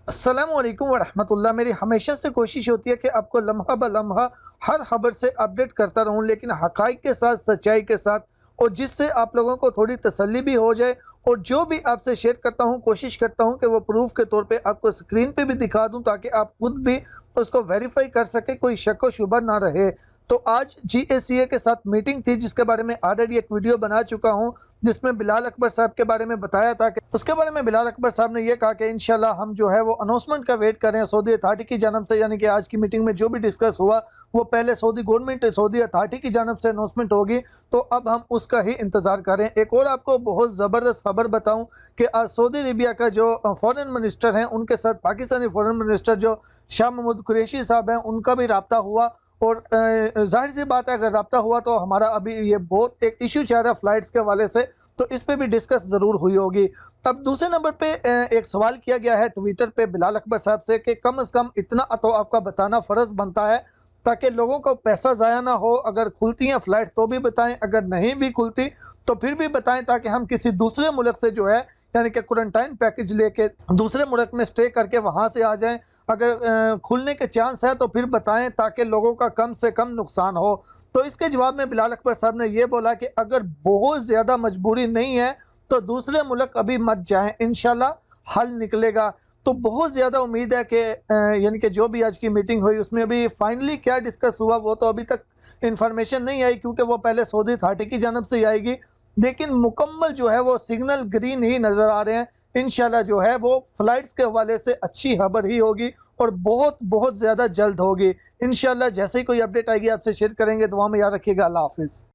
अस्सलामुअलैकुम वरहमतुल्लाह। मेरी हमेशा से कोशिश होती है कि आपको लम्हा ब लम्हा हर खबर से अपडेट करता रहूं, लेकिन हक़ाइक़ के साथ, सच्चाई के साथ, और जिससे आप लोगों को थोड़ी तसल्ली भी हो जाए। और जो भी आपसे शेयर करता हूं, कोशिश करता हूं कि वो प्रूफ के तौर पे आपको स्क्रीन पे भी दिखा दूं, ताकि आप खुद भी उसको वेरीफाई कर सकें, कोई शक व शुबा ना रहे। तो आज GACA के साथ मीटिंग थी, जिसके बारे में ऑलरेडी एक वीडियो बना चुका हूं, जिसमें बिलाल अकबर साहब के बारे में बताया था कि उसके बारे में बिलाल अकबर साहब ने यह कहा कि इंशाल्लाह हम जो है वो अनाउंसमेंट का वेट कर रहे हैं सऊदी अथॉरिटी की जानब से। यानी कि आज की मीटिंग में जो भी डिस्कस हुआ वो पहले सऊदी गवर्नमेंट, सऊदी अथॉरिटी की जानब से अनाउंसमेंट होगी, तो अब हम उसका ही इंतजार कर रहे हैं। एक और आपको बहुत ज़बरदस्त खबर बताऊं कि आज सऊदी अरेबिया का जो फॉरेन मिनिस्टर हैं, उनके साथ पाकिस्तानी फॉरेन मिनिस्टर जो शाह महमूद कुरैशी साहब हैं, उनका भी रब्ता हुआ। और ज़ाहिर सी बात है, अगर रब्ता हुआ तो हमारा अभी ये बहुत एक इशू चल रहा है फ़्लाइट्स के हवाले से, तो इस पे भी डिस्कस ज़रूर हुई होगी। अब दूसरे नंबर पे एक सवाल किया गया है ट्विटर पे बिलाल अकबर साहब से कि कम से कम इतना तो आपका बताना फ़र्ज़ बनता है, ताकि लोगों को पैसा ज़ाया ना हो। अगर खुलती हैं फ़्लाइट तो भी बताएं, अगर नहीं भी खुलती तो फिर भी बताएं, ताकि हम किसी दूसरे मुल्क से जो है यानी कि क्वारंटाइन पैकेज लेके दूसरे मुल्क में स्टे करके वहाँ से आ जाएं। अगर खुलने के चांस है तो फिर बताएं, ताकि लोगों का कम से कम नुकसान हो। तो इसके जवाब में बिलाल अकबर साहब ने यह बोला कि अगर बहुत ज़्यादा मजबूरी नहीं है तो दूसरे मुल्क अभी मत जाएं, इंशाल्लाह हल निकलेगा। तो बहुत ज़्यादा उम्मीद है कि यानी कि जो भी आज की मीटिंग हुई उसमें अभी फाइनली क्या डिस्कस हुआ वो तो अभी तक इन्फॉर्मेशन नहीं आई, क्योंकि वो पहले सऊदी अथॉरिटी की जानब से ही आएगी। लेकिन मुकम्मल जो है वो सिग्नल ग्रीन ही नज़र आ रहे हैं। इंशाल्लाह जो है वो फ़्लाइट्स के हवाले से अच्छी खबर ही होगी, और बहुत बहुत ज़्यादा जल्द होगी। इंशाल्लाह जैसे ही कोई अपडेट आएगी आपसे शेयर करेंगे। दुआ में याद रखिएगा। अल्लाह हाफ़िज़।